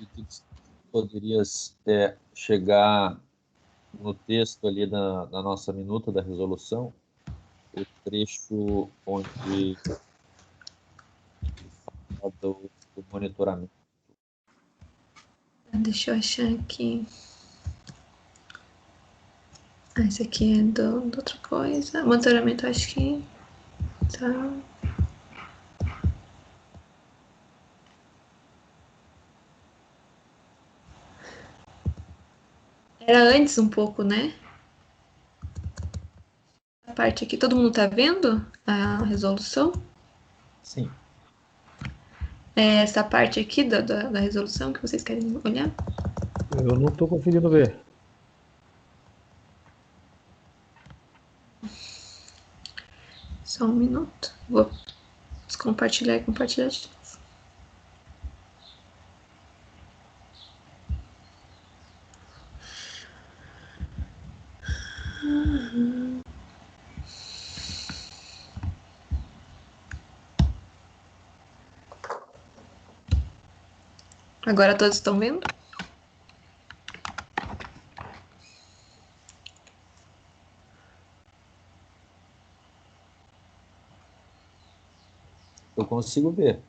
E que poderias chegar no texto ali da nossa minuta da resolução, o trecho onde fala do monitoramento. Deixa eu achar aqui. Esse aqui é do outra coisa. Monitoramento, acho que tá. Era antes um pouco, né? A parte aqui, todo mundo tá vendo a resolução? Sim. É essa parte aqui da resolução que vocês querem olhar? Eu não estou conseguindo ver. Só um minuto. Vou descompartilhar e compartilhar de novo. Agora todos estão vendo? Eu consigo ver.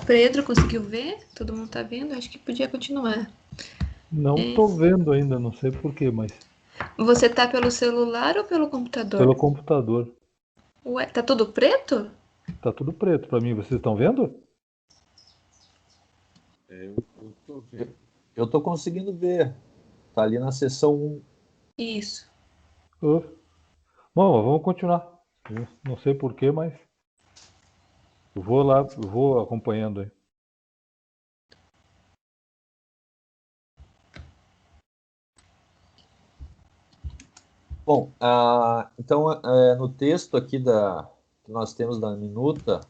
Pedro conseguiu ver? Todo mundo tá vendo? Acho que podia continuar. Não estou vendo ainda, não sei porquê, mas Você tá pelo celular ou pelo computador? pelo computador. Ué, tá tudo preto? Tá tudo preto para mim. Vocês estão vendo? Eu tô conseguindo ver. Tá ali na seção 1. Isso. Bom, vamos continuar. Eu não sei porquê, mas eu vou lá, eu vou acompanhando aí. Bom, então no texto aqui que nós temos da minuta,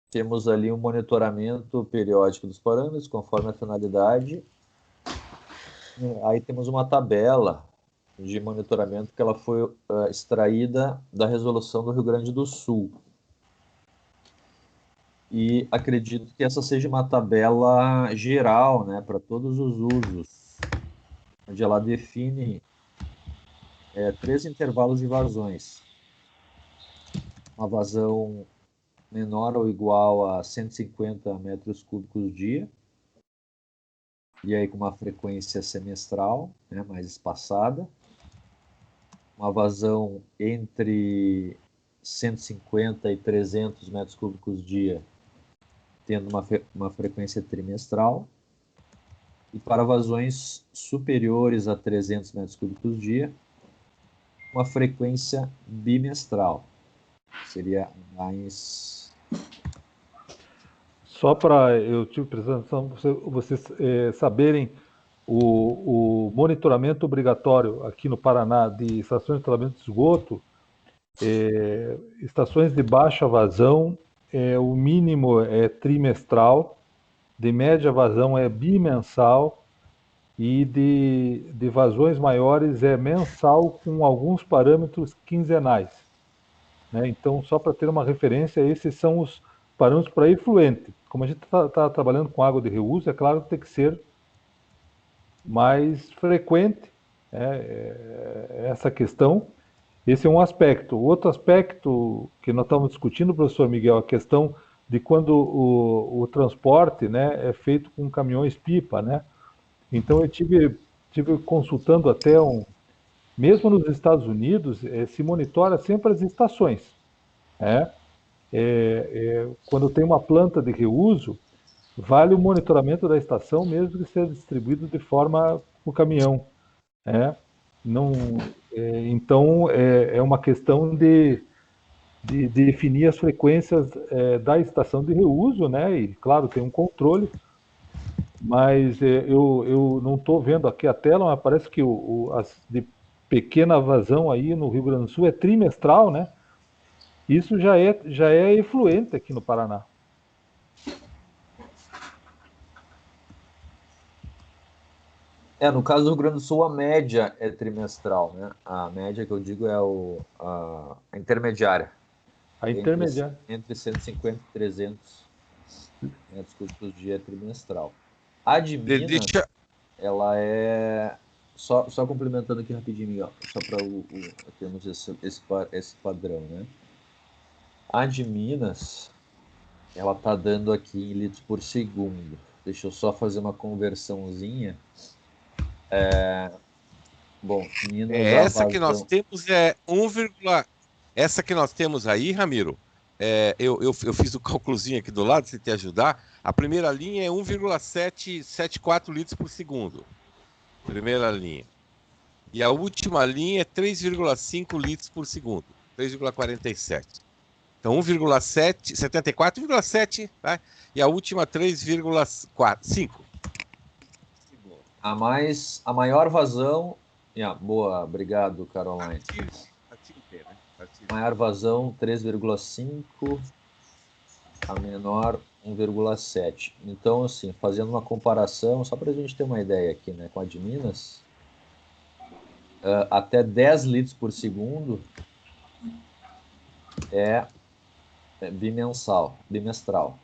temos ali um monitoramento periódico dos parâmetros, conforme a finalidade. Aí temos uma tabela de monitoramento que ela foi extraída da resolução do Rio Grande do Sul. E acredito que essa seja uma tabela geral, né, para todos os usos, onde ela define 3 intervalos de vazões. Uma vazão menor ou igual a 150 metros cúbicos dia, e aí com uma frequência semestral, né, mais espaçada. Uma vazão entre 150 e 300 metros cúbicos dia, tendo uma frequência trimestral. E para vazões superiores a 300 metros cúbicos dia, uma frequência bimestral. Seria mais... Só para eu tive apresentação, vocês saberem o monitoramento obrigatório aqui no Paraná de estações de tratamento de esgoto, estações de baixa vazão, o mínimo é trimestral, de média vazão é bimensal e de vazões maiores é mensal com alguns parâmetros quinzenais. Né? Então, só para ter uma referência, esses são os parâmetros para efluente. Como a gente está trabalhando com água de reuso, é claro que tem que ser mais frequente essa questão. Esse é um aspecto. Outro aspecto que nós estamos discutindo, professor Miguel, a questão de quando o transporte, né, é feito com caminhões-pipa, né? Então eu tive consultando até mesmo nos Estados Unidos, se monitora sempre as estações. Né? Quando tem uma planta de reuso, vale o monitoramento da estação, mesmo que seja distribuído de forma por caminhão. É, não, então, é uma questão de definir as frequências da estação de reuso, né? E, claro, tem um controle, mas eu não estou vendo aqui a tela, mas parece que as de pequena vazão aí no Rio Grande do Sul é trimestral, né? Isso já é efluente aqui no Paraná. No caso do Rio Grande do Sul, a média é trimestral, né? A média que eu digo é a intermediária. A intermediária. Entre 150 e 300 metros cúbicos por dia é trimestral. A de Minas, ela é... Só complementando aqui rapidinho, Miguel, só para termos esse padrão, né? A de Minas, ela tá dando aqui em litros por segundo. Deixa eu só fazer uma conversãozinha. Bom, Minas, essa que nós temos é 1, essa que nós temos aí, Ramiro, eu fiz o cálculozinho aqui do lado, se te ajudar. A primeira linha é 1,774 litros por segundo. Primeira linha. E a última linha é 3,5 litros por segundo. 3,47. Então, 74,7, tá? E a última 3,5. A maior vazão... boa, obrigado, Caroline. Maior vazão 3,5, a menor 1,7. Então, assim, fazendo uma comparação, só para a gente ter uma ideia aqui, né, com a de Minas, até 10 litros por segundo é bimestral.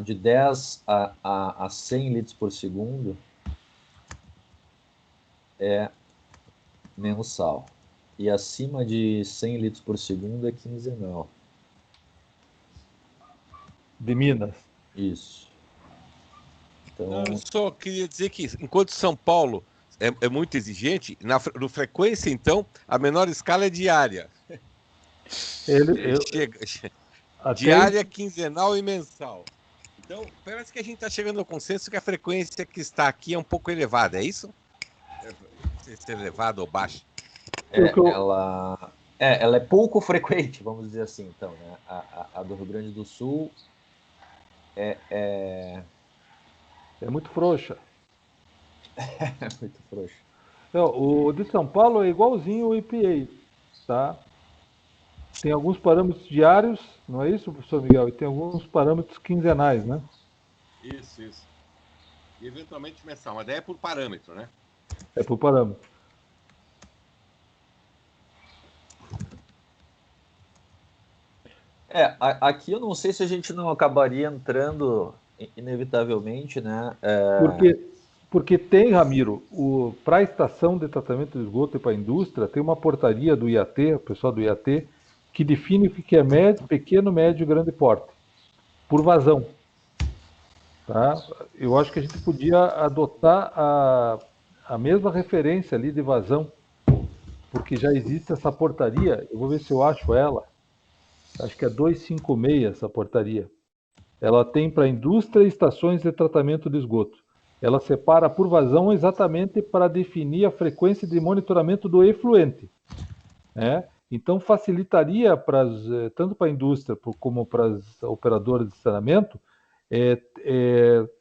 De 10 a 100 litros por segundo é mensal. E acima de 100 litros por segundo é quinzenal. De Minas. Isso. Então... Eu só queria dizer que, enquanto São Paulo é muito exigente, no frequência, então, a menor escala é diária. Diária, quinzenal e mensal. Então, parece que a gente está chegando ao consenso que a frequência que está aqui é um pouco elevada, é isso? Ser elevada ou baixa? Ela é pouco frequente, vamos dizer assim, então, né? A do Rio Grande do Sul é muito frouxa. É muito frouxa. O de São Paulo é igualzinho o EPA, tá? Tem alguns parâmetros diários, não é isso, professor Miguel? E tem alguns parâmetros quinzenais, né? Isso. E eventualmente mensal, mas daí é por parâmetro, né? É por parâmetro. Aqui eu não sei se a gente não acabaria entrando, inevitavelmente, né? Porque tem, Ramiro, para a estação de tratamento de esgoto e para a indústria, tem uma portaria do IAT, o pessoal do IAT, que define o que é médio, pequeno, médio e grande porte, por vazão. Tá? Eu acho que a gente podia adotar a mesma referência ali de vazão, porque já existe essa portaria, eu vou ver se eu acho ela, acho que é 256 essa portaria. Ela tem para indústria e estações de tratamento de esgoto. Ela separa por vazão exatamente para definir a frequência de monitoramento do efluente. Né? Então, facilitaria tanto para a indústria como para as operadoras de saneamento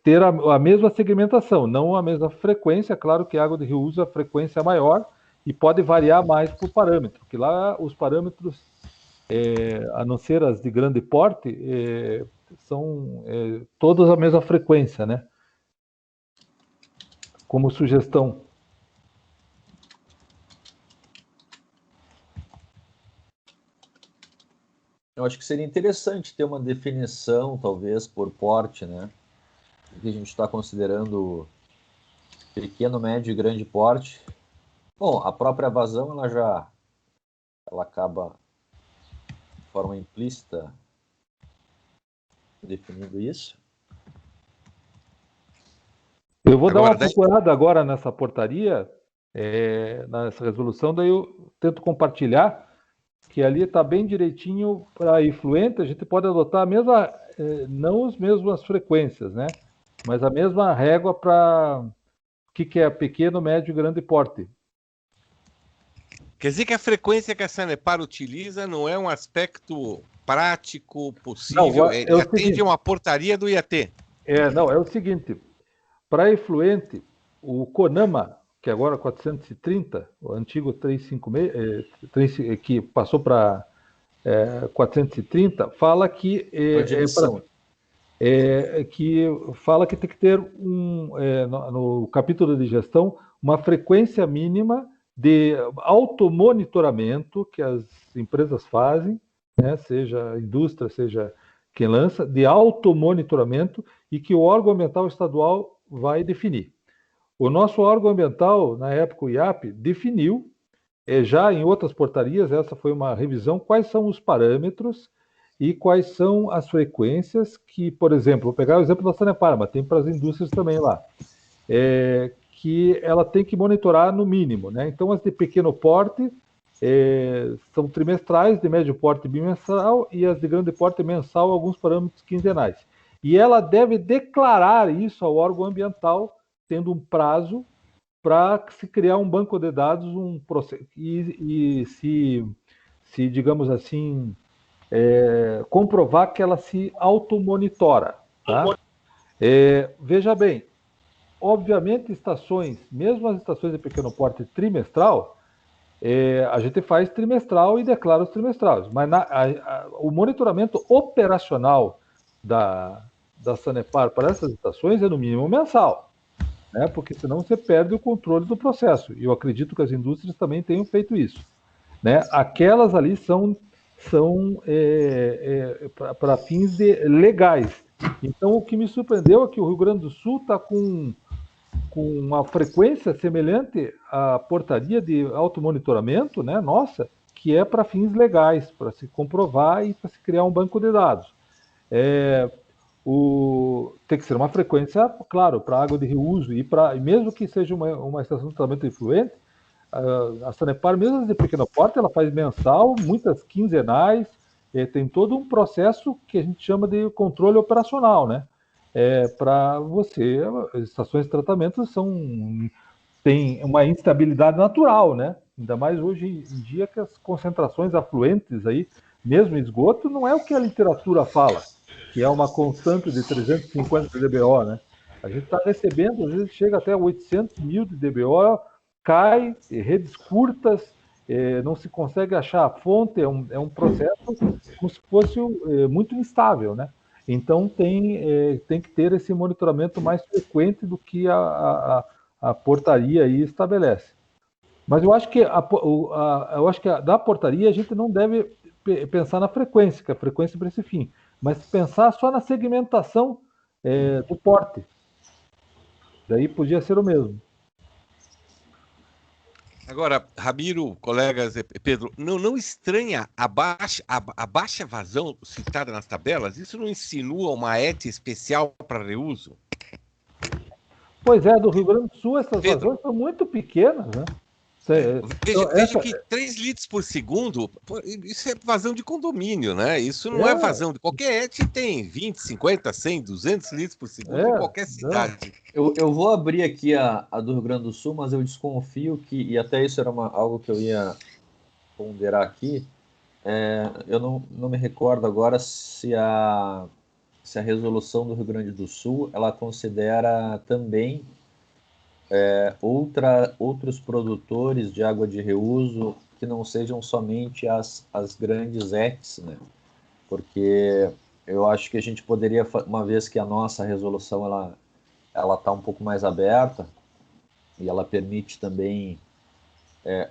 ter a mesma segmentação, não a mesma frequência. Claro que a água de reuso a frequência é maior e pode variar mais por parâmetro, porque lá os parâmetros, a não ser as de grande porte, são todas a mesma frequência, né? Como sugestão. Eu acho que seria interessante ter uma definição, talvez, por porte, né? O que a gente está considerando pequeno, médio e grande porte. Bom, a própria vazão, ela acaba de forma implícita definindo isso. Eu vou dar uma procurada agora nessa portaria, nessa resolução, daí eu tento compartilhar, que ali está bem direitinho para efluente. A gente pode adotar a mesma, não as mesmas frequências, né? Mas a mesma régua para que é pequeno, médio e grande porte. Quer dizer que a frequência que a Sanepar utiliza não é um aspecto prático, possível, Não, ele é o atende seguinte, a uma portaria do IAT. não, é o seguinte, para efluente, o CONAMA, que agora é 430, o antigo 356, que passou para 430, fala que fala que tem que ter no capítulo de gestão uma frequência mínima de automonitoramento que as empresas fazem, né, seja a indústria, seja quem lança, de automonitoramento e que o órgão ambiental estadual vai definir. O nosso órgão ambiental, na época o IAP, definiu, já em outras portarias, essa foi uma revisão, quais são os parâmetros e quais são as frequências que, por exemplo, vou pegar o exemplo da Sanepar, mas tem para as indústrias também lá, que ela tem que monitorar no mínimo, né? Então, as de pequeno porte são trimestrais, de médio porte bimestral e as de grande porte mensal, alguns parâmetros quinzenais. E ela deve declarar isso ao órgão ambiental, tendo um prazo para se criar um banco de dados, um processo e se digamos assim, comprovar que ela se automonitora. Tá? Veja bem, obviamente estações, mesmo as estações de pequeno porte trimestral, a gente faz trimestral e declara os trimestrais, mas o monitoramento operacional da Sanepar para essas estações é no mínimo mensal, né? Porque senão você perde o controle do processo. E eu acredito que as indústrias também tenham feito isso, né? Aquelas ali são para fins legais. Então, o que me surpreendeu é que o Rio Grande do Sul está com uma frequência semelhante à portaria de automonitoramento, né? Nossa, que é para fins legais, para se comprovar e para se criar um banco de dados. Tem que ser uma frequência, claro, para água de reuso e mesmo que seja uma estação de tratamento efluente, a Sanepar, mesmo de pequeno porte, ela faz mensal, muitas quinzenais, tem todo um processo que a gente chama de controle operacional, né? Para você, as estações de tratamento têm uma instabilidade natural, né? Ainda mais hoje em dia que as concentrações afluentes aí, mesmo em esgoto, não é o que a literatura fala, que é uma constante de 350 de DBO, né? A gente está recebendo, às vezes chega até 800 mil de DBO, cai, redes curtas, não se consegue achar a fonte, é um processo como se fosse muito instável, né? Então tem que ter esse monitoramento mais frequente do que a portaria aí estabelece. Mas eu acho que da portaria a gente não deve pensar na frequência, que a frequência para esse fim, mas pensar só na segmentação do porte. Daí podia ser o mesmo. Agora, Ramiro, colegas, Pedro, não estranha a baixa vazão citada nas tabelas? Isso não insinua uma ET especial para reuso? Pois é, do Rio Grande do Sul essas vazões são muito pequenas, né? Veja que 3 litros por segundo, isso é vazão de condomínio, né? Isso não é vazão de qualquer ET, tem 20, 50, 100, 200 litros por segundo em qualquer cidade. Eu vou abrir aqui a do Rio Grande do Sul, mas eu desconfio que, e até isso era algo que eu ia ponderar aqui, eu não me recordo agora se a resolução do Rio Grande do Sul ela considera também outros produtores de água de reuso que não sejam somente as grandes ETs, né? Porque eu acho que a gente poderia, uma vez que a nossa resolução ela está um pouco mais aberta e ela permite também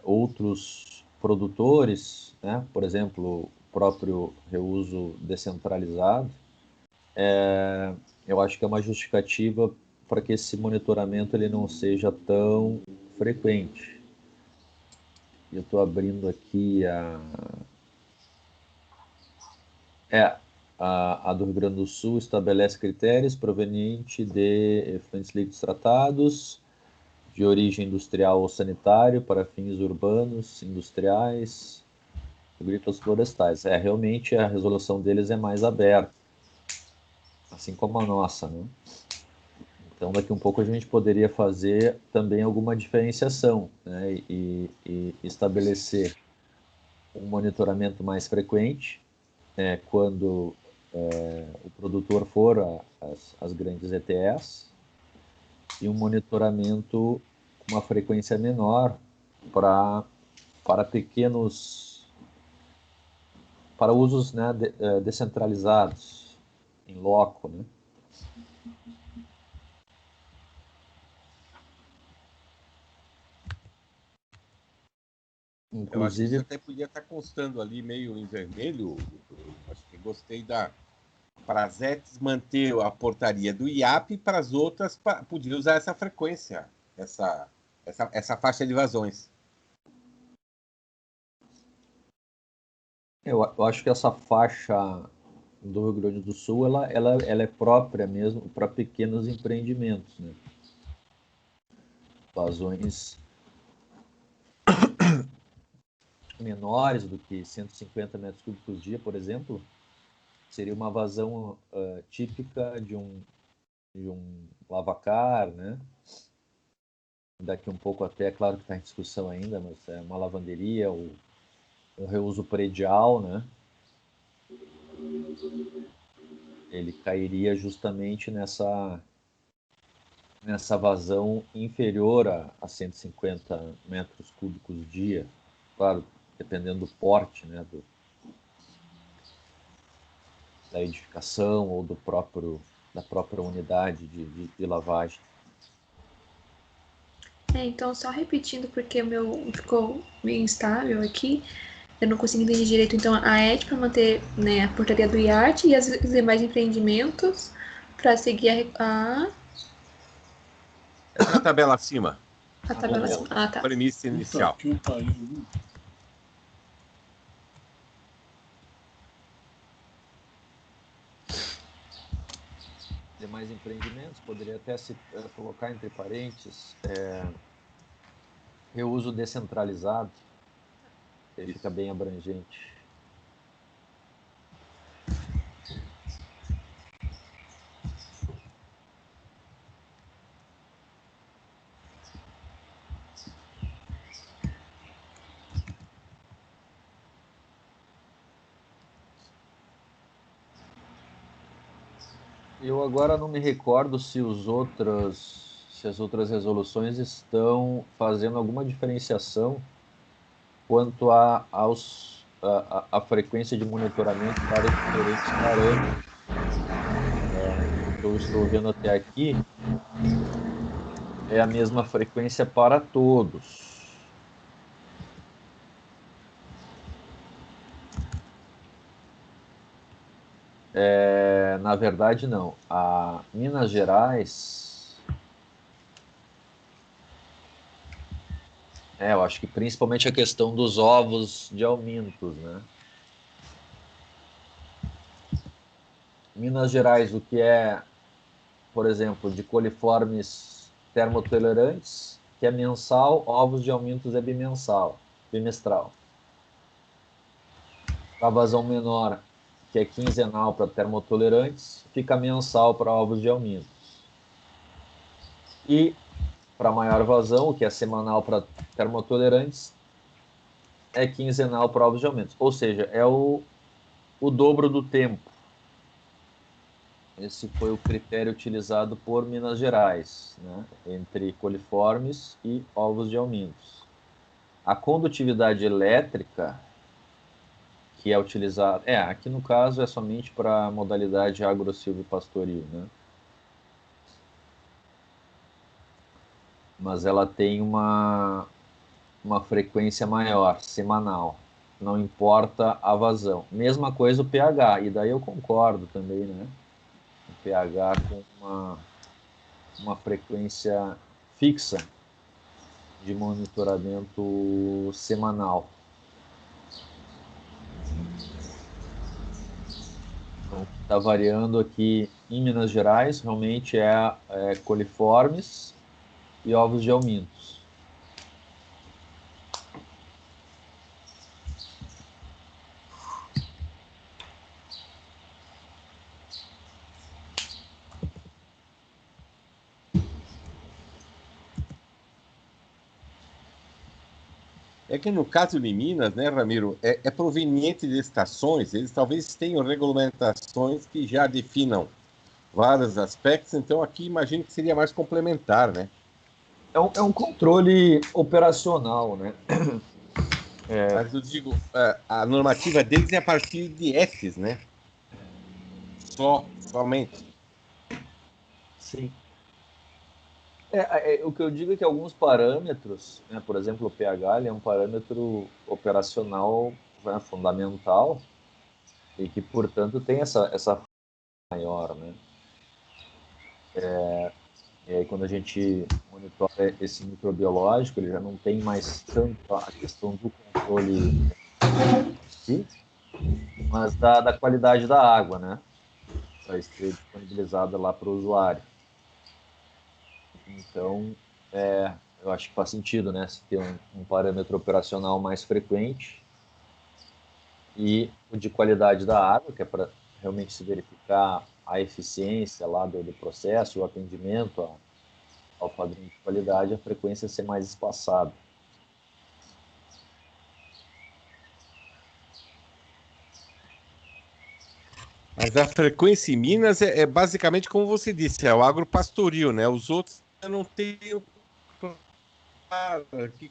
outros produtores, né? Por exemplo, o próprio reuso descentralizado, eu acho que é uma justificativa para que esse monitoramento ele não seja tão frequente. Eu estou abrindo aqui a do Rio Grande do Sul estabelece critérios provenientes de efluentes líquidos tratados de origem industrial ou sanitário para fins urbanos, industriais, agrícolas, florestais. Realmente a resolução deles é mais aberta, assim como a nossa, né? Então, daqui um pouco a gente poderia fazer também alguma diferenciação, né, e estabelecer um monitoramento mais frequente, quando o produtor for às grandes ETS, e um monitoramento com uma frequência menor para pequenos, para usos, né, descentralizados, em loco, né? Eu acho que isso Inclusive, até podia estar constando ali meio em vermelho. Acho que gostei para as ETs manter a portaria do IAP, para as outras podia usar essa frequência, essa faixa de vazões. eu acho que essa faixa do Rio Grande do Sul, ela é própria mesmo para pequenos empreendimentos, né? Vazões menores do que 150 metros cúbicos dia, por exemplo, seria uma vazão típica de um lavacar, né? Daqui um pouco até, é claro que está em discussão ainda, mas é uma lavanderia, ou um reuso predial, né? Ele cairia justamente nessa vazão inferior a 150 metros cúbicos dia, claro, dependendo do porte, né, da edificação ou da própria unidade de lavagem. Então, só repetindo, porque o meu ficou meio instável aqui, eu não consegui entender direito. Então, a ET para manter, né, a portaria do IART e os demais empreendimentos para seguir Essa tabela acima. a tabela. Ah, tá. Premissa inicial. Puta que pariu. Demais empreendimentos, poderia até se colocar entre parênteses, reuso descentralizado, ele fica bem abrangente. Eu agora não me recordo se as outras resoluções estão fazendo alguma diferenciação quanto à frequência de monitoramento para os diferentes parâmetros. O que eu estou vendo até aqui é a mesma frequência para todos. Na verdade, não. A Minas Gerais, eu acho que principalmente a questão dos ovos de almintos, né? Minas Gerais, o que é, por exemplo, de coliformes termotolerantes, que é mensal, ovos de almintos é bimestral. Para vazão menor, que é quinzenal para termotolerantes, fica mensal para ovos de almintos. E para maior vazão, o que é semanal para termotolerantes, é quinzenal para ovos de almintos. Ou seja, é o dobro do tempo. Esse foi o critério utilizado por Minas Gerais, né, entre coliformes e ovos de almintos. A condutividade elétrica, que é utilizada, aqui no caso é somente para a modalidade agro-silvopastoril, né? Mas ela tem uma frequência maior, semanal. Não importa a vazão. Mesma coisa o pH, e daí eu concordo também, né? O pH com uma frequência fixa de monitoramento semanal. Então, o que está variando aqui em Minas Gerais realmente é coliformes e ovos de almintos. É que no caso de Minas, né, Ramiro, é proveniente de estações, eles talvez tenham regulamentações que já definam vários aspectos, então aqui imagino que seria mais complementar, né? É um controle operacional, né? Mas eu digo, a normativa deles é a partir de Fs, né? Somente. Sim. O que eu digo é que alguns parâmetros, né, por exemplo, o pH, ele é um parâmetro operacional, né, fundamental e que, portanto, tem essa maior, né? E aí, quando a gente monitora esse microbiológico, ele já não tem mais tanto a questão do controle em si, mas da qualidade da água, né? Para ser disponibilizada lá para o usuário. Então, eu acho que faz sentido, né? Se ter um parâmetro operacional mais frequente e o de qualidade da água, que é para realmente se verificar a eficiência lá do processo, o atendimento ao padrão de qualidade, a frequência ser mais espaçada. Mas a frequência em Minas é basicamente como você disse, é o agropastoril, né? Os outros eu não tenho claro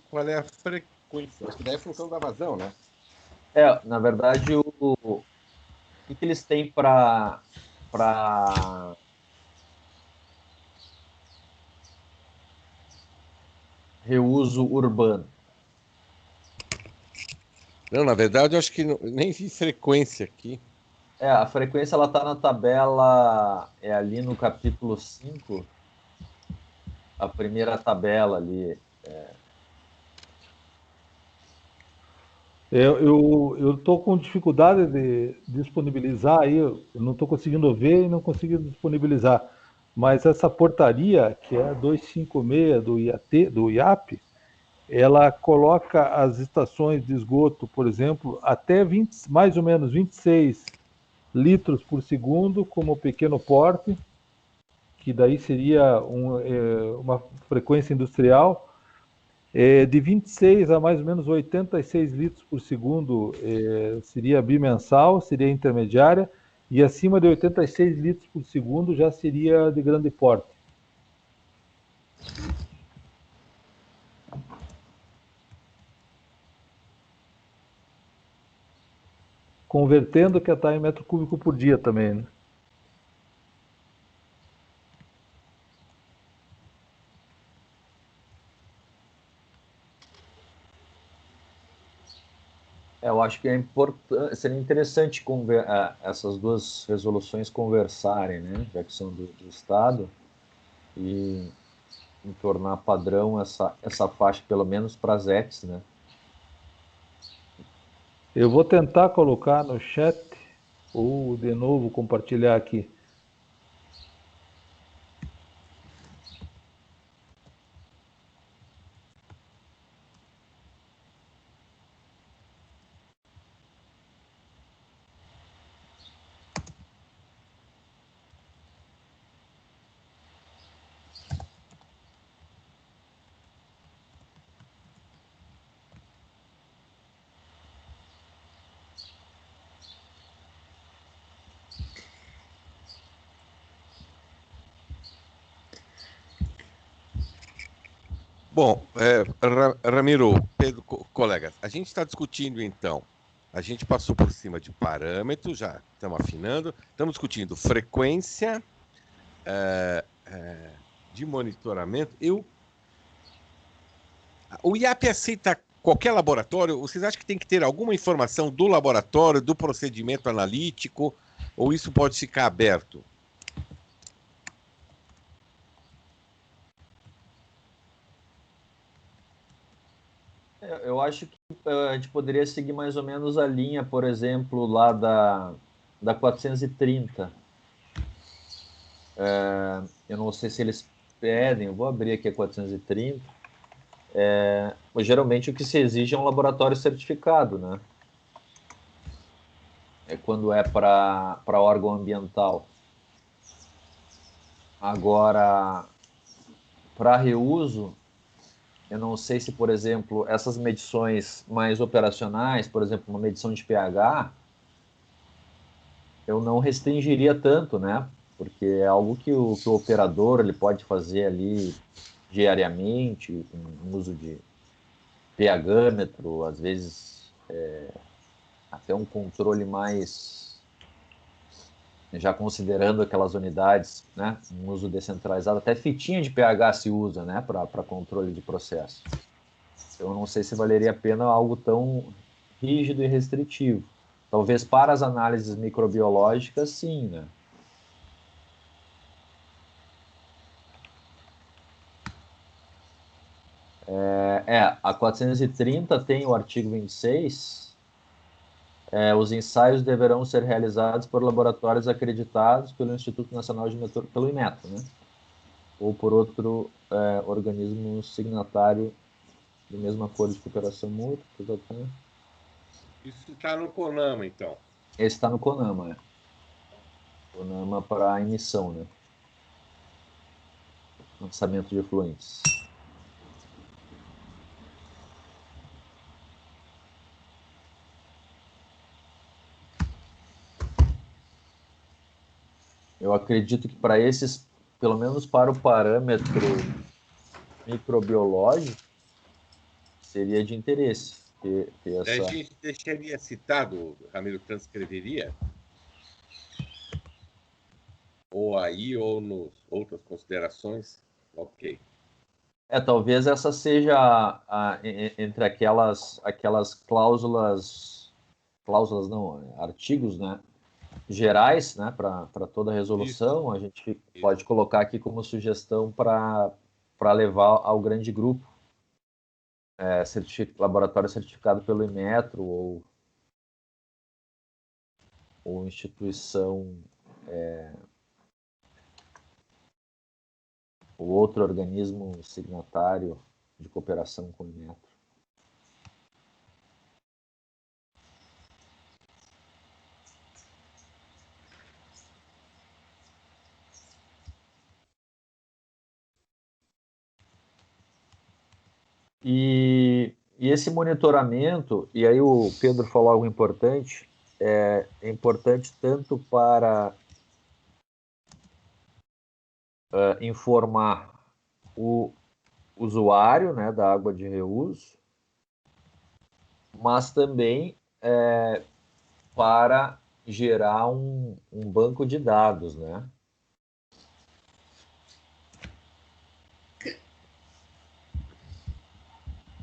qual é a frequência. Acho que daí é função da vazão, né? Na verdade, o que eles têm para reuso urbano? Não, na verdade, eu acho que nem vi frequência aqui. A frequência ela está na tabela, ali no capítulo 5, a primeira tabela ali. Eu estou com dificuldade de disponibilizar aí, eu não estou conseguindo ver e não consigo disponibilizar. Mas essa portaria, que é a 256 do IAP, ela coloca as estações de esgoto, por exemplo, até 20, mais ou menos 26 litros por segundo como pequeno porte, que daí seria uma frequência industrial, de 26 a mais ou menos 86 litros por segundo seria bimensal, seria intermediária, e acima de 86 litros por segundo já seria de grande porte. Convertendo que está em metro cúbico por dia também, né? Eu acho que seria interessante essas duas resoluções conversarem, né? Já que são do Estado, e em tornar padrão essa faixa, pelo menos para as ETs, né? Eu vou tentar colocar no chat ou de novo compartilhar aqui. Bom, Ramiro, Pedro, colegas, a gente está discutindo então. A gente passou por cima de parâmetros, já estamos afinando, estamos discutindo frequência de monitoramento. O IAP aceita qualquer laboratório? Vocês acham que tem que ter alguma informação do laboratório, do procedimento analítico, ou isso pode ficar aberto? Eu acho que a gente poderia seguir mais ou menos a linha, por exemplo, lá da 430. Eu não sei se eles pedem, eu vou abrir aqui a 430. Geralmente o que se exige é um laboratório certificado, né? Quando é para órgão ambiental. Agora, para reuso, eu não sei se, por exemplo, essas medições mais operacionais, por exemplo, uma medição de pH, eu não restringiria tanto, né? Porque é algo que o operador ele pode fazer ali diariamente, com uso de pH-metro, às vezes até um controle mais, já considerando aquelas unidades, né? Um uso descentralizado, até fitinha de pH se usa, né? Para controle de processo. Eu não sei se valeria a pena algo tão rígido e restritivo. Talvez para as análises microbiológicas, sim, né? A 430 tem o artigo 26. Os ensaios deverão ser realizados por laboratórios acreditados pelo Instituto Nacional de Meteorologia, pelo INMET, né? Ou por outro organismo signatário do mesmo acordo de cooperação mútua. Isso está no CONAMA, então. Esse está no CONAMA, CONAMA para emissão, né? Lançamento de efluentes. Eu acredito que para esses, pelo menos para o parâmetro microbiológico, seria de interesse ter essa... A gente deixaria citado, Ramiro transcreveria? Ou aí, ou nas outras considerações? Ok. Talvez essa seja entre aquelas cláusulas não, artigos, né, gerais, né, para toda a resolução. Isso. A gente pode colocar aqui como sugestão para levar ao grande grupo, laboratório certificado pelo Inmetro ou instituição, ou outro organismo signatário de cooperação com o Inmetro. E esse monitoramento, e aí o Pedro falou algo importante, é importante tanto para informar o usuário, né, da água de reuso, mas também para gerar um banco de dados, né?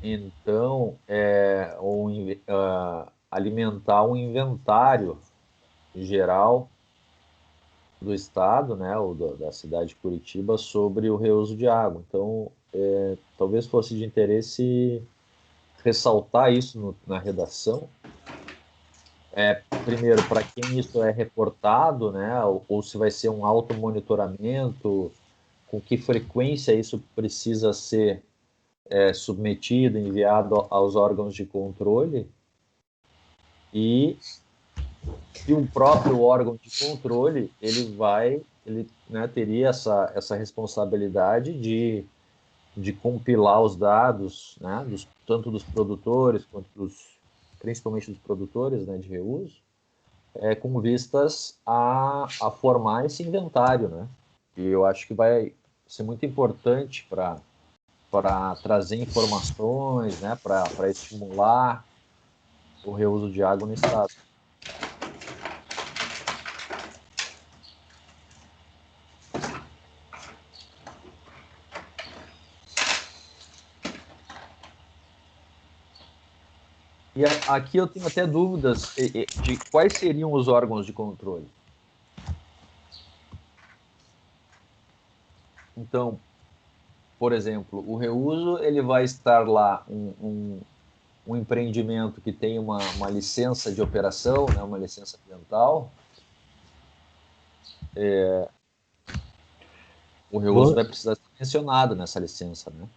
Então, alimentar um inventário geral do estado, né, ou da cidade de Curitiba, sobre o reuso de água. Então, talvez fosse de interesse ressaltar isso na redação. Primeiro, para quem isso é reportado, né, ou se vai ser um automonitoramento, com que frequência isso precisa ser submetido, enviado aos órgãos de controle, e se o próprio órgão de controle ele teria essa responsabilidade de compilar os dados, né, tanto dos produtores quanto principalmente dos produtores, né, de reuso, com vistas a formar esse inventário, né? E eu acho que vai ser muito importante para trazer informações, né, para estimular o reuso de água no estado. E aqui eu tenho até dúvidas de quais seriam os órgãos de controle. Então, por exemplo, o reuso ele vai estar lá um empreendimento que tem uma licença de operação, né, uma licença ambiental. O reuso vai precisar ser mencionado nessa licença, né?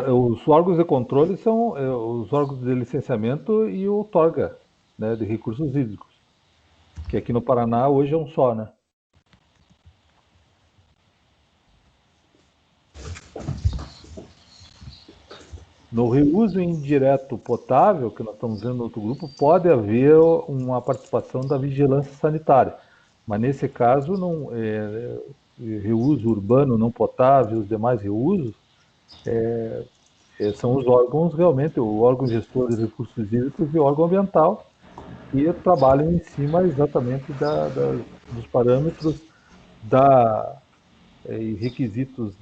Os órgãos de controle são os órgãos de licenciamento e o TORGA, né, de recursos hídricos, que aqui no Paraná hoje é um só, né? No reuso indireto potável, que nós estamos vendo no outro grupo, pode haver uma participação da vigilância sanitária, mas nesse caso, não, reuso urbano não potável, os demais reusos, são os órgãos realmente, o órgão gestor de recursos hídricos e o órgão ambiental, que trabalham em cima exatamente dos parâmetros e requisitos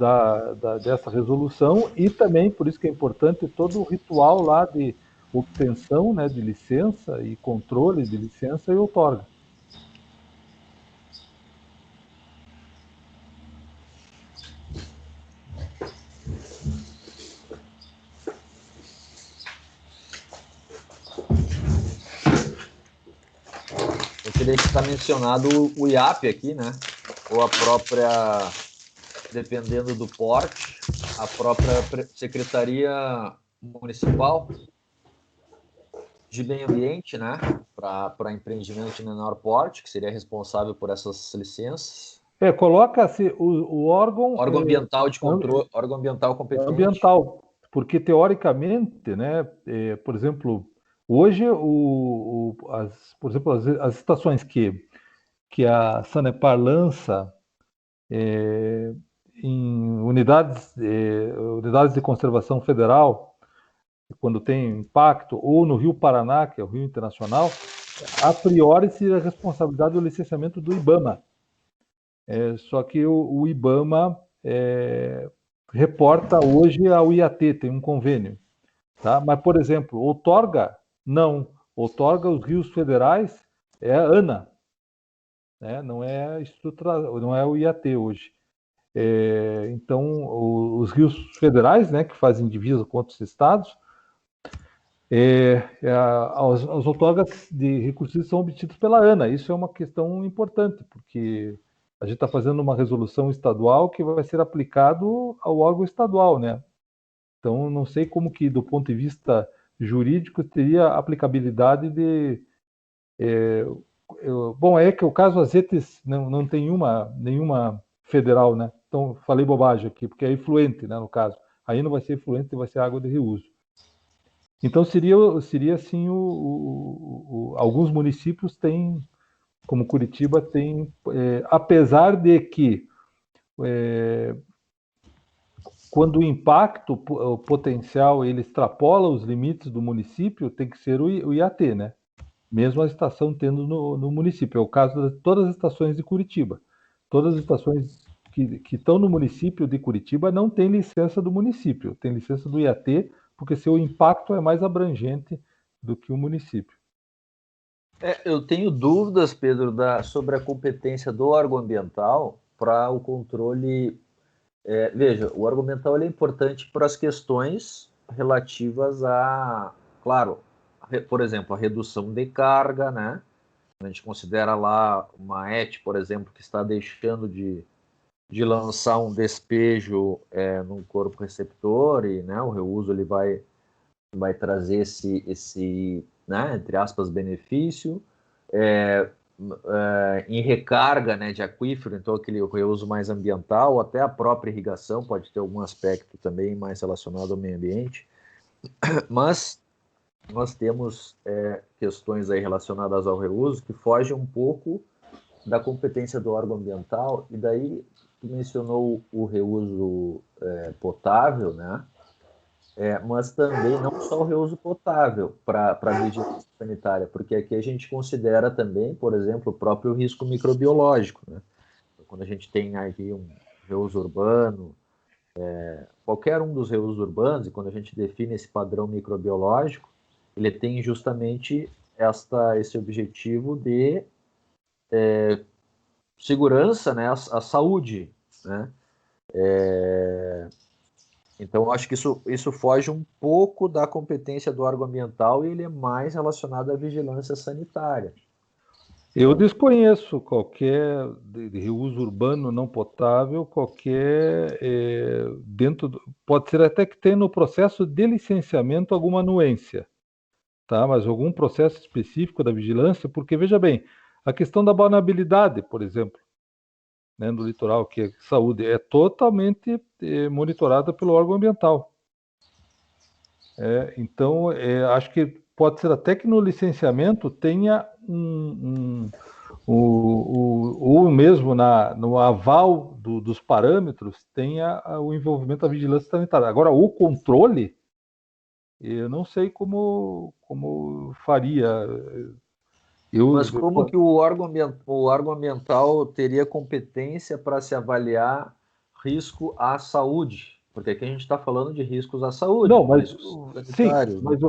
dessa resolução, e também, por isso que é importante, todo o ritual lá de obtenção, né, de licença e controle de licença e outorga. Eu queria que está mencionado o IAP aqui, né? Ou a própria, dependendo do porte, a própria Secretaria Municipal de Meio Ambiente, né? Para empreendimento de menor porte, que seria responsável por essas licenças. Coloca-se o órgão... Órgão ambiental de controle, órgão ambiental competente. Ambiental, porque teoricamente, né, por exemplo, hoje, por exemplo, as estações que a Sanepar lança em unidades de conservação federal, quando tem impacto, ou no Rio Paraná, que é o Rio Internacional, a priori seria a responsabilidade do licenciamento do IBAMA. Só que o IBAMA reporta hoje ao IAT, tem um convênio. Tá? Mas, por exemplo, outorga, não. Outorga os rios federais é a ANA, né? Não é não é o IAT hoje. Então, os rios federais, né, que fazem divisa com outros estados, as outorgas de recursos são obtidos pela ANA. Isso é uma questão importante, porque a gente está fazendo uma resolução estadual que vai ser aplicado ao órgão estadual, né? Então, não sei como que, do ponto de vista jurídico, teria aplicabilidade de... bom, é que o caso Azetes não tem nenhuma federal, né? Então, falei bobagem aqui, porque é efluente, né, no caso. Aí não vai ser efluente, vai ser água de reuso. Então, seria assim, alguns municípios têm, como Curitiba, tem, apesar de que quando o impacto potencial ele extrapola os limites do município, tem que ser o IAT, né? Mesmo a estação tendo no município. É o caso de todas as estações de Curitiba. Todas as estações que estão no município de Curitiba não têm licença do município, tem licença do IAT, porque seu impacto é mais abrangente do que o município. Eu tenho dúvidas, Pedro, sobre a competência do órgão ambiental para o controle. Veja, o órgão ambiental é importante para as questões relativas a, claro, por exemplo, a redução de carga, né? A gente considera lá uma ET, por exemplo, que está deixando de lançar um despejo no corpo receptor, e, né, o reuso ele vai trazer esse, né, entre aspas, benefício. Em recarga, né, de aquífero, então aquele reuso mais ambiental, até a própria irrigação pode ter algum aspecto também mais relacionado ao meio ambiente, mas nós temos questões aí relacionadas ao reuso que fogem um pouco da competência do órgão ambiental, e daí tu mencionou o reuso potável, né? Mas também não só o reuso potável para a vigilância sanitária, porque aqui a gente considera também, por exemplo, o próprio risco microbiológico, né? Quando a gente tem aqui um reuso urbano, qualquer um dos reusos urbanos, e quando a gente define esse padrão microbiológico, ele tem justamente esse objetivo de segurança, né, a saúde, né? Então, eu acho que isso foge um pouco da competência do órgão ambiental e ele é mais relacionado à vigilância sanitária. Eu desconheço qualquer de reuso urbano não potável, qualquer pode ser até que tenha no processo de licenciamento alguma anuência, tá? Mas algum processo específico da vigilância, porque veja bem, a questão da banabilidade, por exemplo, né, no litoral, que é saúde, é totalmente monitorada pelo órgão ambiental. Então, acho que pode ser até que no licenciamento tenha ou mesmo no aval dos parâmetros tenha o envolvimento da vigilância sanitária. Agora, o controle, eu não sei como faria. Mas como que o órgão ambiental teria competência para se avaliar risco à saúde? Porque aqui a gente está falando de riscos à saúde, não, mas sim, mas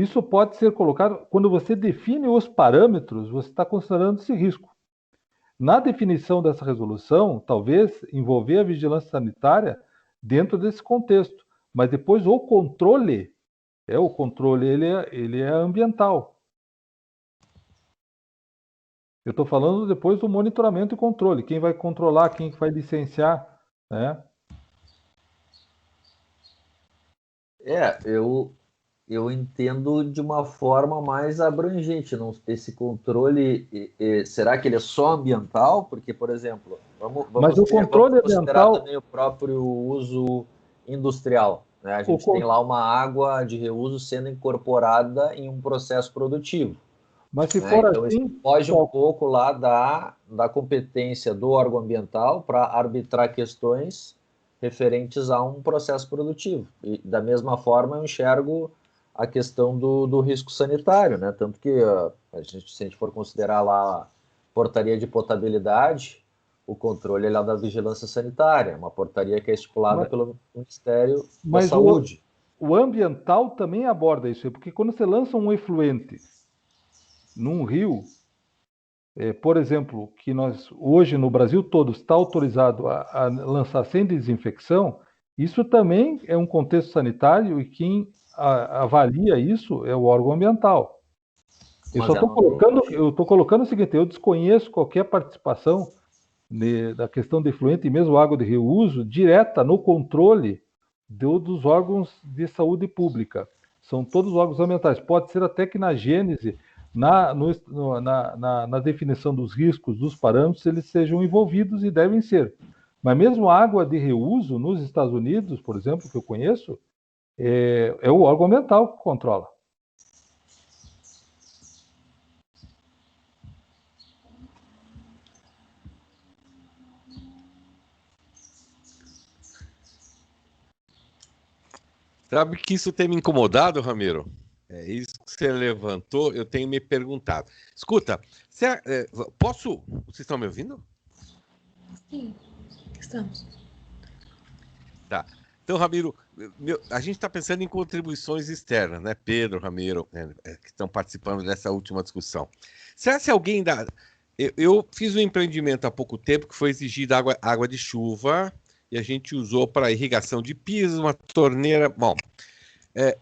isso pode ser colocado quando você define os parâmetros, você está considerando esse risco. Na definição dessa resolução, talvez envolver a vigilância sanitária dentro desse contexto, mas depois o controle ele é ambiental. Eu estou falando depois do monitoramento e controle, quem vai controlar, quem vai licenciar, né? Eu entendo de uma forma mais abrangente. Esse controle, será que ele é só ambiental? Porque, por exemplo, mas o controle considerar ambiental também o próprio uso industrial. Né? A gente tem lá uma água de reuso sendo incorporada em um processo produtivo. Mas se for então, assim, foge um pouco lá da competência do órgão ambiental para arbitrar questões referentes a um processo produtivo. E, da mesma forma, eu enxergo a questão do risco sanitário, né? Tanto que, se a gente for considerar lá a portaria de potabilidade, o controle é lá da vigilância sanitária, uma portaria que é estipulada pelo Ministério da Saúde. O ambiental também aborda isso, porque quando você lança um efluente num rio, por exemplo, que nós hoje no Brasil todo está autorizado a lançar sem desinfecção, isso também é um contexto sanitário e quem avalia isso é o órgão ambiental. Eu estou colocando o seguinte, eu desconheço qualquer participação da questão de efluente e mesmo água de reuso direta no controle dos órgãos de saúde pública. São todos órgãos ambientais. Pode ser até que na gênese, na definição dos riscos, dos parâmetros, eles sejam envolvidos e devem ser. Mas mesmo a água de reuso nos Estados Unidos, por exemplo, que eu conheço, é o órgão ambiental que controla. Sabe que isso tem me incomodado, Ramiro? É isso que você levantou, eu tenho me perguntado. Escuta, posso... Vocês estão me ouvindo? Sim, estamos. Tá. Então, Ramiro, a gente está pensando em contribuições externas, né? Pedro, Ramiro, que estão participando dessa última discussão. Será que alguém dá... Eu fiz um empreendimento há pouco tempo que foi exigida água de chuva e a gente usou para irrigação de pisos, uma torneira... Bom,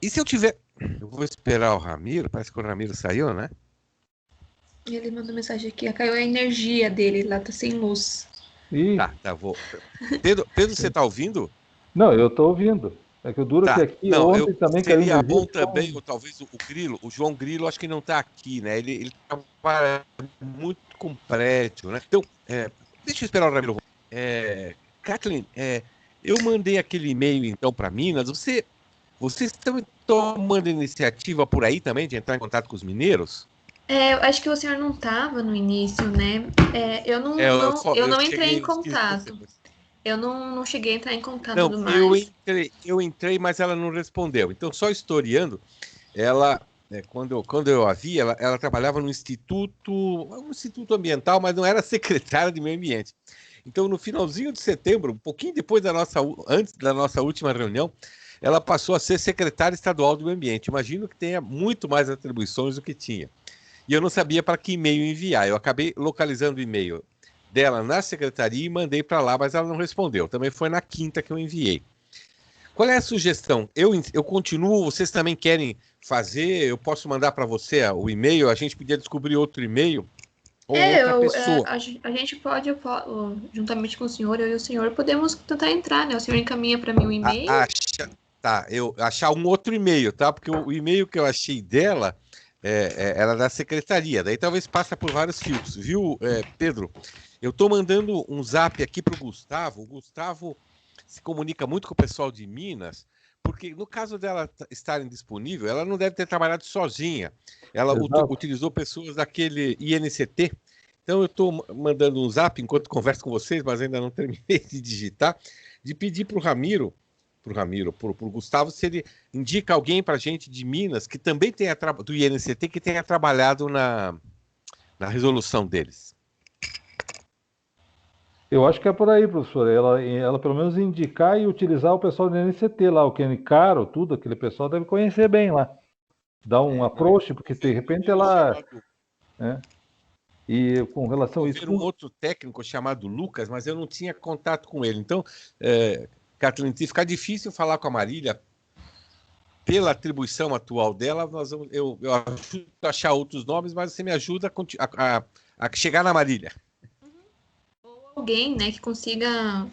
e se eu tiver... Eu vou esperar o Ramiro, parece que o Ramiro saiu, né? Ele mandou mensagem aqui, caiu a energia dele, lá tá sem luz. Tá, vou... Pedro, você tá ouvindo? Não, eu tô ouvindo. É que o duro que aqui ontem também caiu energia. Seria bom também, ou talvez o Grilo, o João Grilo, acho que não tá aqui, né? Ele trabalha muito com prédio, né? Então, deixa eu esperar o Ramiro. Kathleen, eu mandei aquele e-mail, então, para Minas. Vocês estão tomando iniciativa por aí também de entrar em contato com os mineiros? Eu acho que o senhor não estava no início, né? Eu não entrei em contato. Eu não cheguei a entrar em contato do mais. Eu entrei, mas ela não respondeu. Então, só historiando, ela, quando eu a vi, ela trabalhava no um instituto ambiental, mas não era secretária de meio ambiente. Então, no finalzinho de setembro, um pouquinho depois antes da nossa última reunião, ela passou a ser secretária estadual do meio ambiente. Imagino que tenha muito mais atribuições do que tinha. E eu não sabia para que e-mail enviar. Eu acabei localizando o e-mail dela na secretaria e mandei para lá, mas ela não respondeu. Também foi na quinta que eu enviei. Qual é a sugestão? Eu continuo, vocês também querem fazer? Eu posso mandar para você o e-mail? A gente podia descobrir outro e-mail? Ou outra pessoa? A gente pode, juntamente com o senhor, eu e o senhor, podemos tentar entrar, né? O senhor encaminha para mim o e-mail. Eu achar um outro e-mail, tá? Porque o e-mail que eu achei dela era da secretaria. Daí talvez passa por vários filtros, viu, Pedro? Eu estou mandando um zap aqui para o Gustavo. O Gustavo se comunica muito com o pessoal de Minas, porque no caso dela estar indisponível, ela não deve ter trabalhado sozinha. Ela utilizou pessoas daquele INCT. Então eu estou mandando um zap enquanto converso com vocês, mas ainda não terminei de digitar, de pedir para o Gustavo, se ele indica alguém para a gente de Minas que também tenha do INCT que tenha trabalhado na resolução deles. Eu acho que é por aí, professor. Ela pelo menos indicar e utilizar o pessoal do NCT lá, o Kenny Caro, tudo, aquele pessoal deve conhecer bem lá. Dar um approach, porque de repente ela... Né? E com relação a isso... um outro técnico chamado Lucas, mas eu não tinha contato com ele. Então, Kathleen, fica difícil falar com a Marília pela atribuição atual dela. Eu ajudo a achar outros nomes, mas você me ajuda a chegar na Marília. Ou alguém, né, que consiga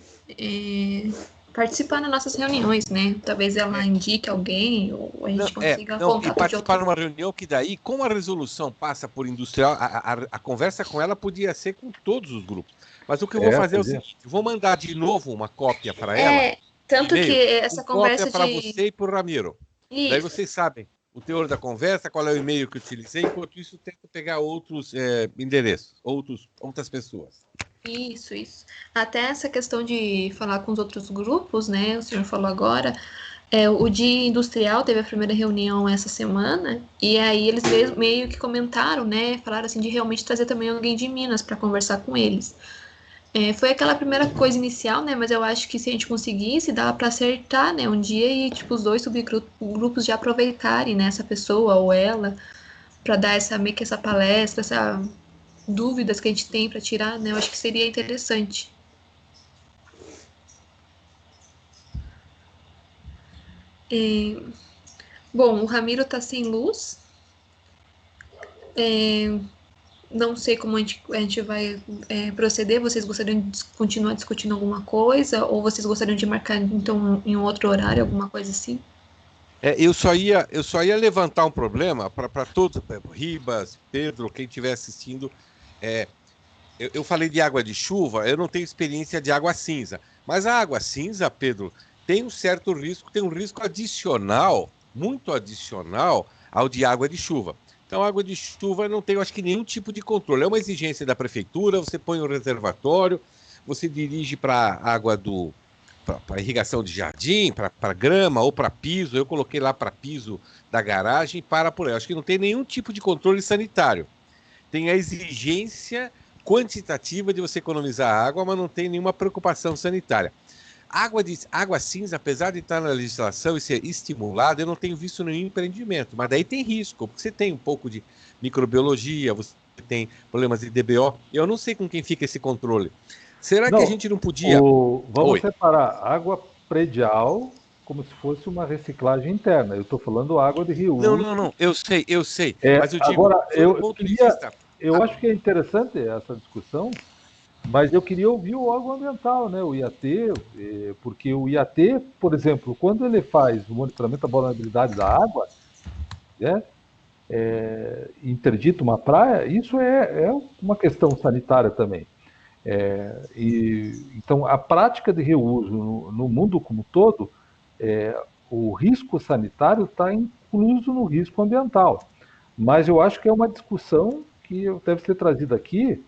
participar nas nossas reuniões, né? Talvez ela indique alguém, ou a gente consiga contato participar de uma reunião que daí, como a resolução passa por industrial, a conversa com ela podia ser com todos os grupos. Mas o que eu vou fazer é o seguinte, eu vou mandar de novo uma cópia para ela. Tanto que essa conversa para você e para o Ramiro. Isso. Daí vocês sabem o teor da conversa, qual é o e-mail que eu utilizei, enquanto isso eu tento pegar outros endereços, outras pessoas. Isso. Até essa questão de falar com os outros grupos, né? O senhor falou agora. O Dia Industrial teve a primeira reunião essa semana, e aí eles meio que comentaram, né? Falaram assim de realmente trazer também alguém de Minas para conversar com eles. Foi aquela primeira coisa inicial, né? Mas eu acho que se a gente conseguisse, dava para acertar, né? Um dia e tipo os dois subgrupos já aproveitarem, né? Essa pessoa ou ela para dar meio que essa palestra, essa dúvidas que a gente tem para tirar, né? Eu acho que seria interessante. Bom, o Ramiro tá sem luz. Não sei como a gente vai proceder. Vocês gostariam de continuar discutindo alguma coisa? Ou vocês gostariam de marcar, então, em um outro horário, alguma coisa assim? Eu só ia levantar um problema para todos, Ribas, Pedro, quem estiver assistindo. Eu falei de água de chuva, eu não tenho experiência de água cinza. Mas a água cinza, Pedro, tem um certo risco, tem um risco adicional, muito adicional, ao de água de chuva. Então, a água de chuva não tem, eu acho que, nenhum tipo de controle. É uma exigência da prefeitura, você põe um reservatório, você dirige para água para irrigação de jardim, para grama ou para piso. Eu coloquei lá para piso da garagem e para por aí. Eu acho que não tem nenhum tipo de controle sanitário. Tem a exigência quantitativa de você economizar água, mas não tem nenhuma preocupação sanitária. Água cinza, apesar de estar na legislação e ser estimulada, eu não tenho visto nenhum empreendimento. Mas daí tem risco, porque você tem um pouco de microbiologia, você tem problemas de DBO. Eu não sei com quem fica esse controle. Será que a gente não podia... Vamos separar água predial como se fosse uma reciclagem interna. Eu estou falando água de rio. Não. Eu sei. Mas eu digo, agora, eu acho que é interessante essa discussão, mas eu queria ouvir o órgão ambiental, né, o IAT, porque o IAT, por exemplo, quando ele faz o monitoramento da vulnerabilidade da água, né, interdita uma praia, isso é uma questão sanitária também. Então, a prática de reuso no mundo como um todo, o risco sanitário está incluso no risco ambiental. Mas eu acho que é uma discussão que deve ser trazida aqui,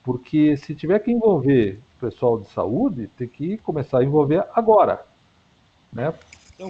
porque se tiver que envolver o pessoal de saúde, tem que começar a envolver agora, né? Então,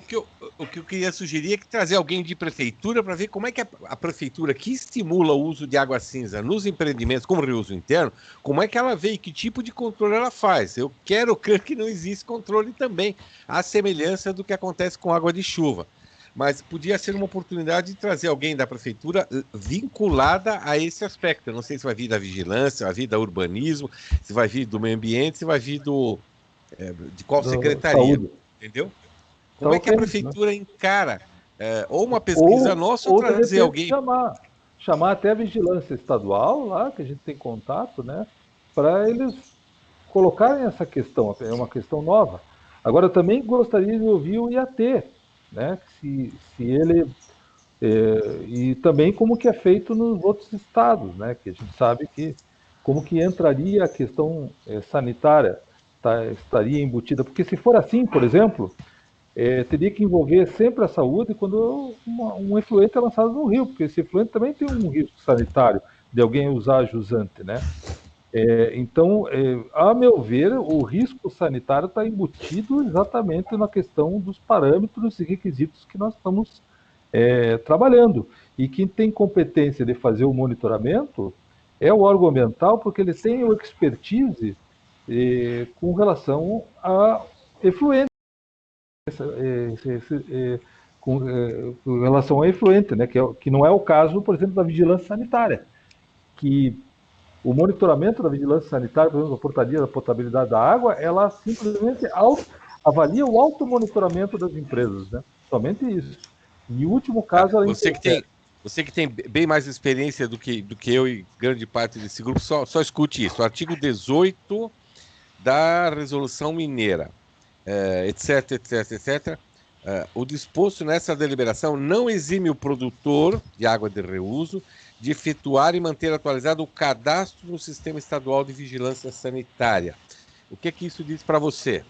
o que eu queria sugerir é que trazer alguém de prefeitura para ver como é que a prefeitura que estimula o uso de água cinza nos empreendimentos como reuso interno, como é que ela vê e que tipo de controle ela faz. Eu quero crer que não existe controle também, à semelhança do que acontece com água de chuva. Mas podia ser uma oportunidade de trazer alguém da prefeitura vinculada a esse aspecto. Eu não sei se vai vir da vigilância, se vai vir do urbanismo, se vai vir do meio ambiente, se vai vir de qual secretaria, saúde. Entendeu? Como é que a prefeitura encara ou uma pesquisa nossa ou trazer alguém... Chamar até a vigilância estadual, lá, que a gente tem contato, né, para eles colocarem essa questão, é uma questão nova. Agora, eu também gostaria de ouvir o IAT, né, se ele... e também como que é feito nos outros estados, né, que a gente sabe como que entraria a questão sanitária, estaria embutida. Porque se for assim, por exemplo... teria que envolver sempre a saúde quando um efluente é lançado no rio, porque esse efluente também tem um risco sanitário de alguém usar jusante, né? Então, a meu ver, o risco sanitário está embutido exatamente na questão dos parâmetros e requisitos que nós estamos trabalhando. E quem tem competência de fazer o monitoramento é o órgão ambiental, porque ele tem o expertise com relação a efluentes, com relação a efluente, né, que não é o caso, por exemplo, da vigilância sanitária, que o monitoramento da vigilância sanitária, por exemplo, a portaria da potabilidade da água, ela simplesmente avalia o automonitoramento das empresas, né? Somente isso. Em último caso, ela interfere. Você que tem bem mais experiência do que eu e grande parte desse grupo, só escute isso. O artigo 18 da Resolução Mineira, etc, etc, etc. O disposto nessa deliberação não exime o produtor de água de reuso de efetuar e manter atualizado o cadastro no Sistema Estadual de Vigilância Sanitária. O que isso diz para você?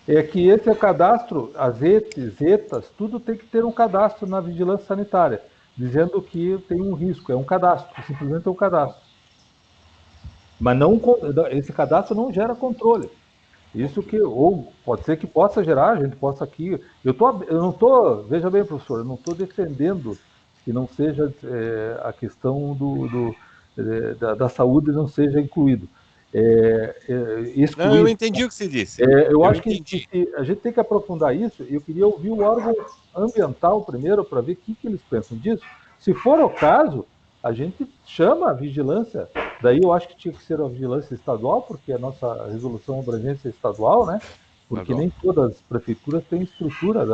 É que esse é o cadastro, as ETAs, tudo tem que ter um cadastro na vigilância sanitária, dizendo que tem um risco, é um cadastro, simplesmente é um cadastro. Mas não, esse cadastro não gera controle. Isso que, ou pode ser que possa gerar, a gente possa aqui. Eu não estou, veja bem, professor, eu não estou defendendo que não seja a questão da saúde não seja incluído. Não, eu Excluído. entendi o que você disse. Eu Eu acho que entendi. a gente tem que aprofundar isso, e eu queria ouvir o órgão ambiental primeiro para ver o que eles pensam disso. Se for o caso, a gente chama a vigilância, daí eu acho que tinha que ser a vigilância estadual, porque a nossa resolução é abrangência estadual, né? Porque nem todas as prefeituras têm estrutura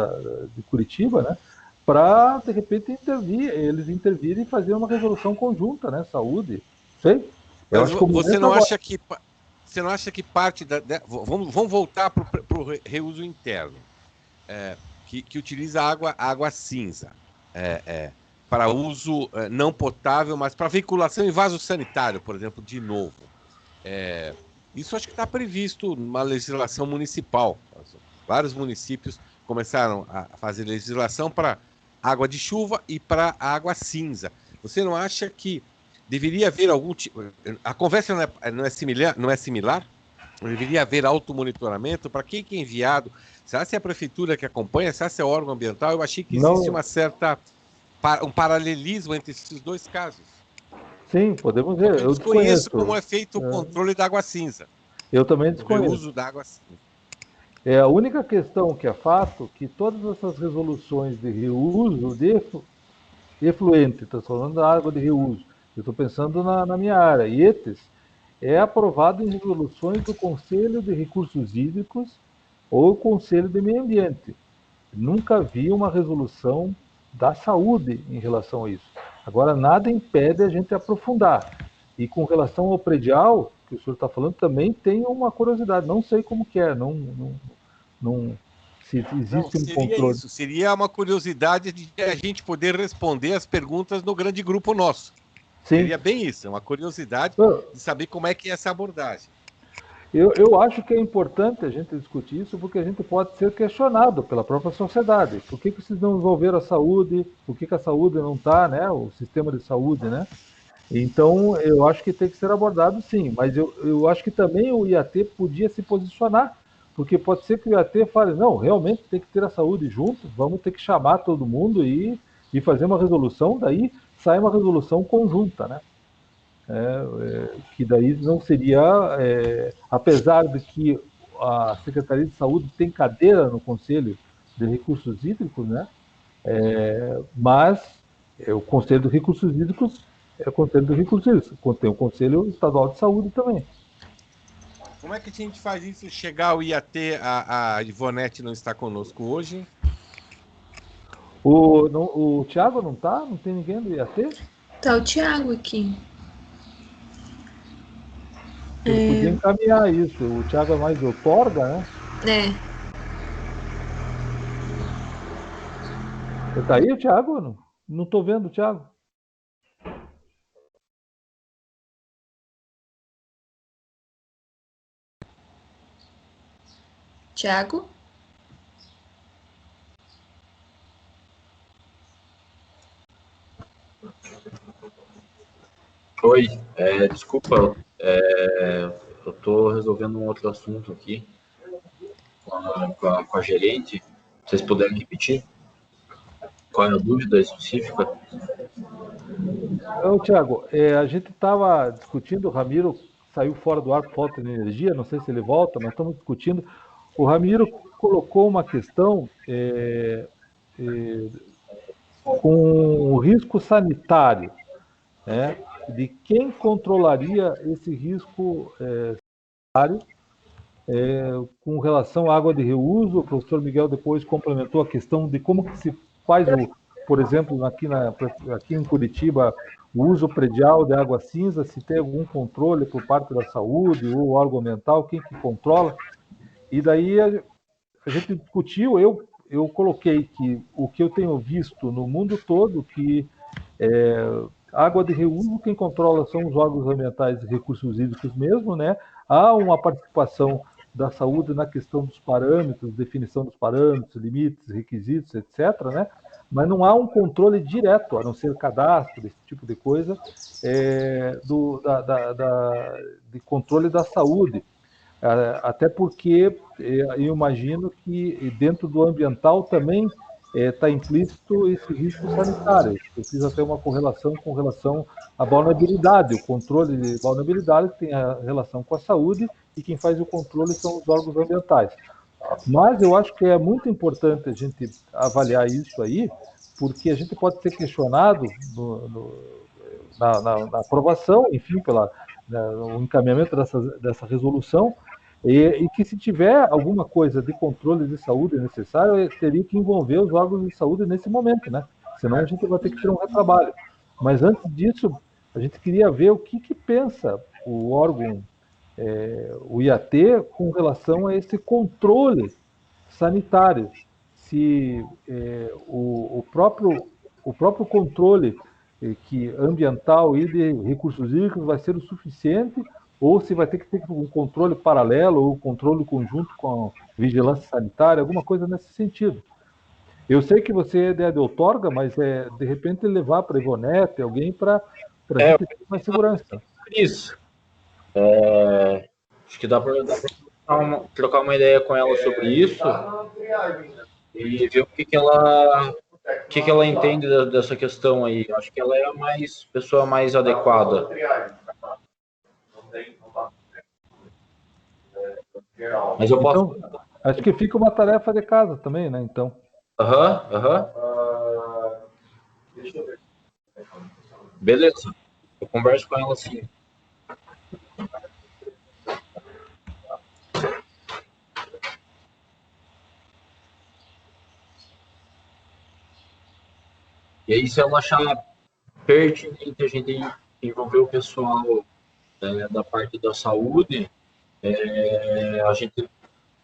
de Curitiba, né? Para, de repente, eles intervirem e fazer uma resolução conjunta, né? Saúde, sei. Eu Mas acho que o você momento não agora... acha que parte vamos voltar para o reuso interno, que utiliza água cinza para uso não potável, mas para veiculação em vaso sanitário, por exemplo, de novo. Isso acho que está previsto numa legislação municipal. Vários municípios começaram a fazer legislação para água de chuva e para água cinza. Você não acha que deveria haver algum tipo... A conversa não é similar? Não é similar? Deveria haver automonitoramento para quem é enviado? Será se é a prefeitura que acompanha? Será se é o órgão ambiental? Eu achei que existe Não, um paralelismo entre esses dois casos. sim, podemos ver. Porque eu Eu desconheço desconheço. como é feito o controle da água cinza, Eu também o desconheço. reuso da água cinza. A única questão que é fato que todas essas resoluções de reuso de efluente, estou falando da água de reuso, eu estou pensando na minha área, IETES, é aprovado em resoluções do Conselho de Recursos Hídricos ou Conselho de Meio Ambiente. Nunca vi uma resolução da saúde em relação a isso. Agora, nada impede a gente aprofundar. E com relação ao predial, que o senhor está falando, também tem uma curiosidade. Não sei como que é, não se Não, existe um seria controle. isso. Seria uma curiosidade de a gente poder responder as perguntas no grande grupo nosso. Sim. Seria bem isso, uma curiosidade de saber como é que é essa abordagem. Eu acho que é importante a gente discutir isso porque a gente pode ser questionado pela própria sociedade. Por que vocês não envolveram a saúde? Por que a saúde não está, né? O sistema de saúde, né? Então, eu acho que tem que ser abordado sim, mas eu acho que também o IAT podia se posicionar, porque pode ser que o IAT fale, não, realmente tem que ter a saúde junto, vamos ter que chamar todo mundo e fazer uma resolução, daí sai uma resolução conjunta, né? Que daí não seria, apesar de que a Secretaria de Saúde tem cadeira no Conselho de Recursos Hídricos, né? Mas o Conselho de Recursos Hídricos é o Conselho de Recursos Hídricos, tem o Conselho Estadual de Saúde também. Como é que a gente faz isso chegar ao IAT? A Ivonete não está conosco hoje. O Thiago não tá? Não tem ninguém do IAT? Tá o Thiago aqui. Ele podia encaminhar isso. O Thiago é mais outorga, né? É. Tá aí o Thiago? Não tô vendo o Thiago. Thiago? Oi, desculpa, eu estou resolvendo um outro assunto aqui com a gerente. Vocês puderem repetir? Qual é a dúvida específica? Então, Thiago, a gente estava discutindo, o Ramiro saiu fora do ar por falta de energia, não sei se ele volta, mas estamos discutindo. O Ramiro colocou uma questão com o risco sanitário, né, de quem controlaria esse risco sanitário com relação à água de reuso. O professor Miguel depois complementou a questão de como que se faz, por exemplo, aqui em Curitiba, o uso predial de água cinza, se tem algum controle por parte da saúde ou órgão ambiental, quem que controla. E daí a gente discutiu, eu coloquei que o que eu tenho visto no mundo todo, que água de reuso, quem controla são os órgãos ambientais e recursos hídricos mesmo, né? Há uma participação da saúde na questão dos parâmetros, definição dos parâmetros, limites, requisitos, etc., né? Mas não há um controle direto, a não ser cadastro, esse tipo de coisa, de controle da saúde. Até porque eu imagino que dentro do ambiental também está implícito esse risco sanitário. Precisa ter uma correlação com relação à vulnerabilidade. O controle de vulnerabilidade tem a relação com a saúde e quem faz o controle são os órgãos ambientais. Mas eu acho que é muito importante a gente avaliar isso aí, porque a gente pode ser questionado na aprovação, enfim, no encaminhamento dessa resolução, e que se tiver alguma coisa de controle de saúde necessário, teria que envolver os órgãos de saúde nesse momento, né? Senão a gente vai ter que ter um retrabalho. Mas antes disso, a gente queria ver o que pensa o órgão, o IAT, com relação a esse controle sanitário. Se o próprio controle ambiental e de recursos hídricos vai ser o suficiente, ou se vai ter que ter um controle paralelo ou controle conjunto com a vigilância sanitária, alguma coisa nesse sentido. Eu sei que você é de outorga, mas de repente levar para a Ivonete, alguém para a gente ter mais segurança. Isso. Acho que dá para trocar uma ideia com ela sobre isso e ver o que ela entende dessa questão aí. Acho que ela é a pessoa mais adequada. Mas eu posso... Então, acho que fica uma tarefa de casa também, né? Então. Beleza. Eu converso com ela sim. E aí, se ela achar pertinente a gente envolver o pessoal da parte da saúde, a gente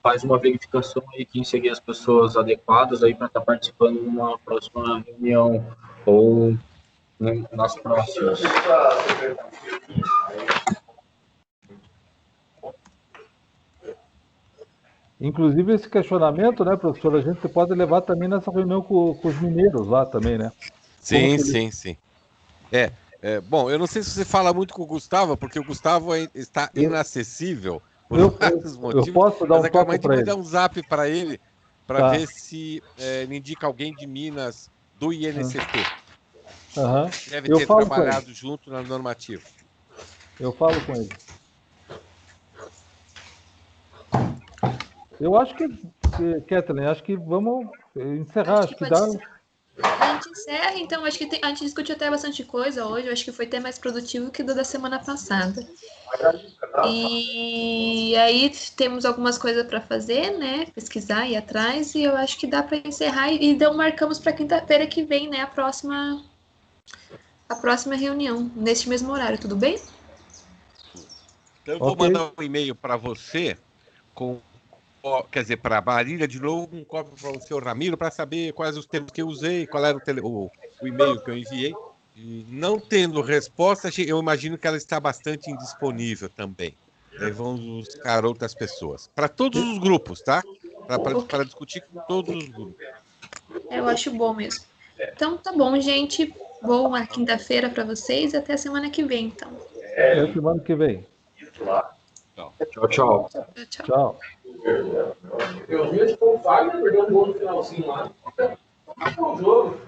faz uma verificação aí, quem seguir as pessoas adequadas aí para estar participando numa próxima reunião ou nas próximas. Inclusive esse questionamento, né, professor, a gente pode levar também nessa reunião com os mineiros lá também, né? Sim. Bom, eu não sei se você fala muito com o Gustavo, porque o Gustavo está inacessível por vários motivos. Eu posso dar um toque para ele. Mandar um zap para ele para ver se ele indica alguém de Minas do INCT. Deve ter trabalhado junto na normativa. Eu falo com ele. Eu acho que, Kathleen, acho que vamos encerrar. Acho que dá. A gente encerra, então. Acho que a gente discutiu até bastante coisa hoje. Eu acho que foi até mais produtivo que do da semana passada. E aí temos algumas coisas para fazer, né? Pesquisar e ir atrás. E eu acho que dá para encerrar. E então marcamos para quinta-feira que vem, né? A próxima reunião, neste mesmo horário. Tudo bem? Então eu vou mandar um e-mail para você quer dizer, para a Marília, de novo, um cópia para o senhor Ramiro, para saber quais os termos que eu usei, qual era o e-mail que eu enviei. E não tendo resposta, eu imagino que ela está bastante indisponível também. Aí vão buscar outras pessoas. Para todos os grupos, tá? Para discutir com todos os grupos. Eu acho bom mesmo. Então, tá bom, gente. Boa quinta-feira para vocês e até semana que vem, então. Até semana que vem. Tchau, tchau. Tchau. Tchau. Eu vi esse Fagner perdeu um gol no finalzinho lá. Acabou o jogo.